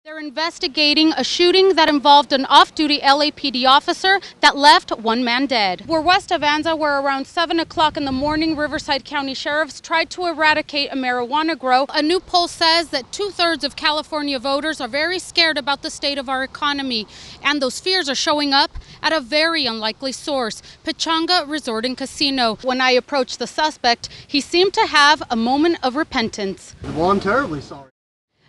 They're investigating a shooting that involved an off-duty LAPD officer that left one man dead. We're west of Anza, where around 7 o'clock in the morning, Riverside County sheriffs tried to eradicate a marijuana grow. A new poll says that 2/3 of California voters are very scared about the state of our economy, and those fears are showing up at a very unlikely source, Pechanga Resort and Casino. When I approached the suspect, he seemed to have a moment of repentance. Well, I'm terribly sorry.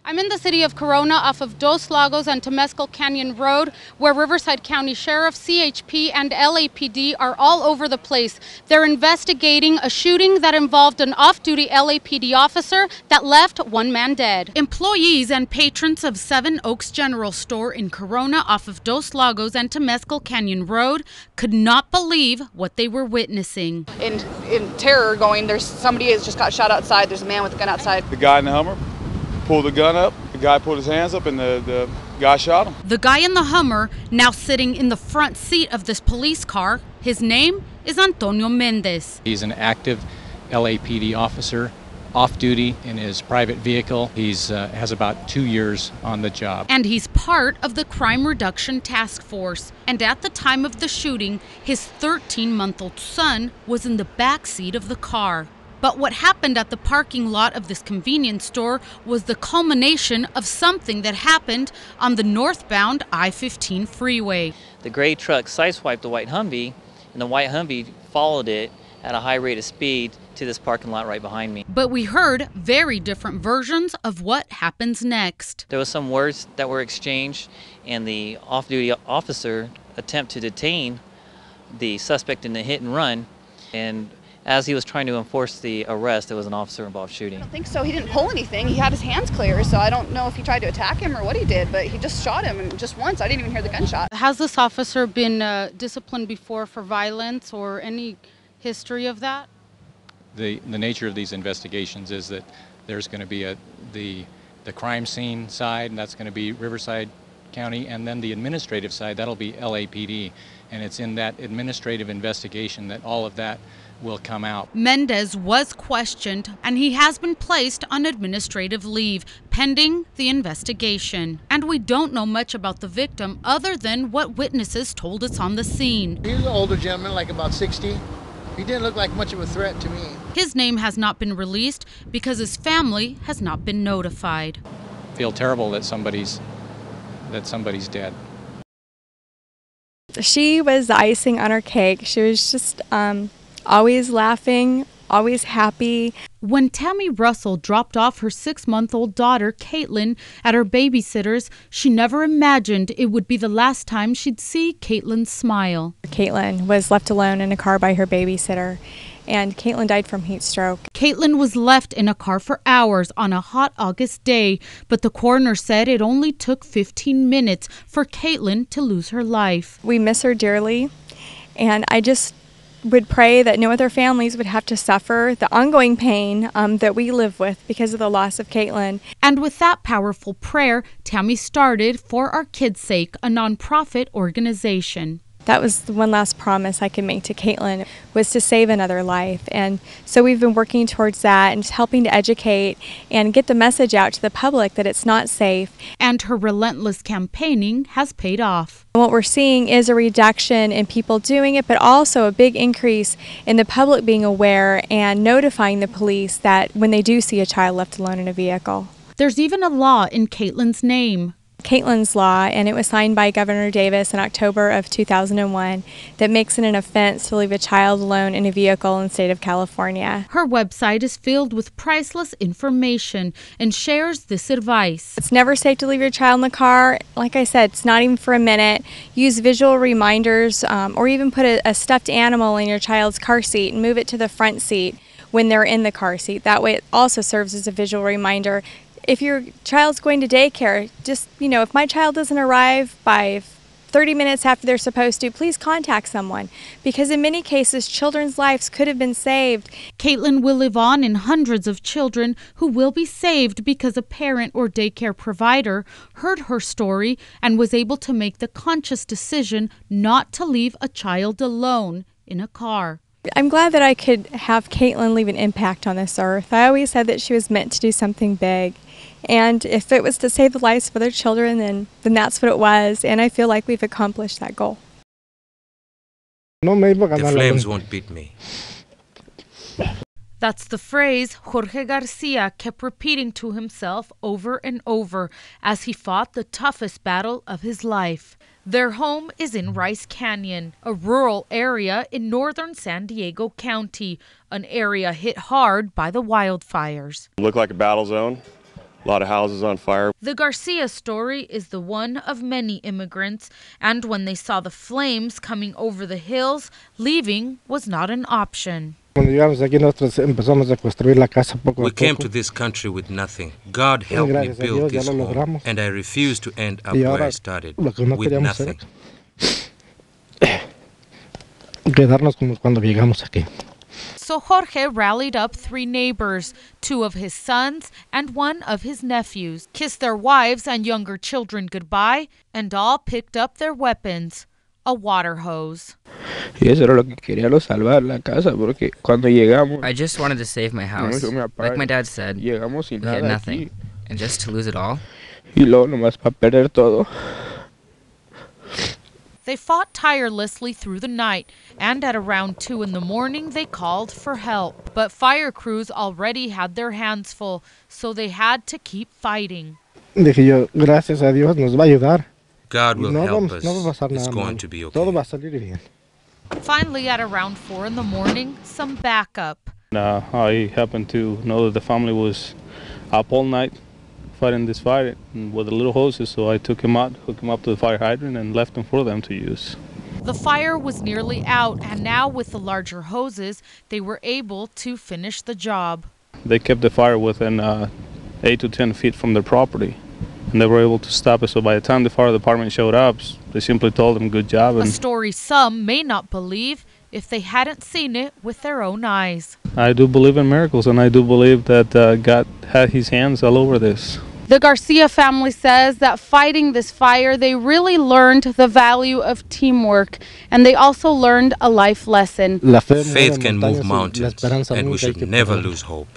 I'm in the city of Corona off of Dos Lagos and Temescal Canyon Road, where Riverside County Sheriff, CHP, and LAPD are all over the place. They're investigating a shooting that involved an off-duty LAPD officer that left one man dead. Employees and patrons of Seven Oaks General Store in Corona off of Dos Lagos and Temescal Canyon Road could not believe what they were witnessing. In terror, there's somebody has just got shot outside. There's a man with a gun outside. The guy in the Hummer pulled the gun up, the guy put his hands up, and the guy shot him. The guy in the Hummer, now sitting in the front seat of this police car, his name is Antonio Mendez. He's an active LAPD officer, off duty in his private vehicle. He's has about 2 years on the job. And he's part of the Crime Reduction Task Force. And at the time of the shooting, his 13-month-old son was in the back seat of the car. But what happened at the parking lot of this convenience store was the culmination of something that happened on the northbound I-15 freeway. The gray truck sideswiped the white Humvee, and the white Humvee followed it at a high rate of speed to this parking lot right behind me. But we heard very different versions of what happens next. There was some words that were exchanged, and the off-duty officer attempted to detain the suspect in the hit and run, and as he was trying to enforce the arrest, there was an officer-involved shooting. I don't think so. He didn't pull anything. He had his hands clear, so I don't know if he tried to attack him or what he did, but he just shot him, and just once. I didn't even hear the gunshot. Has this officer been disciplined before for violence or any history of that? The nature of these investigations is that there's going to be the crime scene side, and that's going to be Riverside County, and then the administrative side, that'll be LAPD. And it's in that administrative investigation that all of that will come out. Mendez was questioned, and he has been placed on administrative leave pending the investigation. And we don't know much about the victim other than what witnesses told us on the scene. He was an older gentleman, like about 60. He didn't look like much of a threat to me. His name has not been released because his family has not been notified. I feel terrible that somebody's dead. She was the icing on her cake. She was just always laughing, always happy. When Tammy Russell dropped off her 6-month-old daughter, Caitlin, at her babysitter's, she never imagined it would be the last time she'd see Caitlin smile. Caitlin was left alone in a car by her babysitter, and Caitlin died from heat stroke. Caitlin was left in a car for hours on a hot August day, but the coroner said it only took 15 minutes for Caitlin to lose her life. We miss her dearly, and I just would pray that no other families would have to suffer the ongoing pain that we live with because of the loss of Caitlin. And with that powerful prayer, Tammy started For Our Kids' Sake, a nonprofit organization. That was the one last promise I could make to Caitlin, was to save another life. And so we've been working towards that and helping to educate and get the message out to the public that it's not safe. And her relentless campaigning has paid off. What we're seeing is a reduction in people doing it, but also a big increase in the public being aware and notifying the police that when they do see a child left alone in a vehicle. There's even a law in Caitlin's name. Caitlin's Law, and it was signed by Governor Davis in October of 2001, that makes it an offense to leave a child alone in a vehicle in the state of California. Her website is filled with priceless information and shares this advice. It's never safe to leave your child in the car. Like I said, it's not even for a minute. Use visual reminders or even put a stuffed animal in your child's car seat and move it to the front seat when they're in the car seat. That way it also serves as a visual reminder. If your child's going to daycare, just, if my child doesn't arrive by 30 minutes after they're supposed to, please contact someone, because in many cases, children's lives could have been saved. Caitlin will live on in hundreds of children who will be saved because a parent or daycare provider heard her story and was able to make the conscious decision not to leave a child alone in a car. I'm glad that I could have Caitlin leave an impact on this earth. I always said that she was meant to do something big. And if it was to save the lives of other children, then that's what it was. And I feel like we've accomplished that goal. The flames won't beat me. That's the phrase Jorge Garcia kept repeating to himself over and over as he fought the toughest battle of his life. Their home is in Rice Canyon, a rural area in northern San Diego County, an area hit hard by the wildfires. It looked like a battle zone. A lot of houses on fire. The Garcia story is the one of many immigrants, and when they saw the flames coming over the hills, leaving was not an option. We came to this country with nothing. God helped me build this home, and I refuse to end up where I started, with nothing. So Jorge rallied up 3 neighbors, 2 of his sons and 1 of his nephews, kissed their wives and younger children goodbye, and all picked up their weapons, a water hose. I just wanted to save my house. Like my dad said, we had nothing, and just to lose it all. They fought tirelessly through the night, and at around 2 in the morning they called for help. But fire crews already had their hands full, so they had to keep fighting. God will help us. It's going to be okay. Finally, at around 4 in the morning, some backup. I happened to know that the family was up all night fighting this fire with the little hoses, so I took him out, hooked him up to the fire hydrant, and left him for them to use. The fire was nearly out, and now with the larger hoses, they were able to finish the job. They kept the fire within 8 to 10 feet from their property, and they were able to stop it. So by the time the fire department showed up, they simply told them good job. A story some may not believe if they hadn't seen it with their own eyes. I do believe in miracles, and I do believe that God had his hands all over this. The Garcia family says that fighting this fire, they really learned the value of teamwork, and they also learned a life lesson. Faith can move mountains, and we should never lose hope.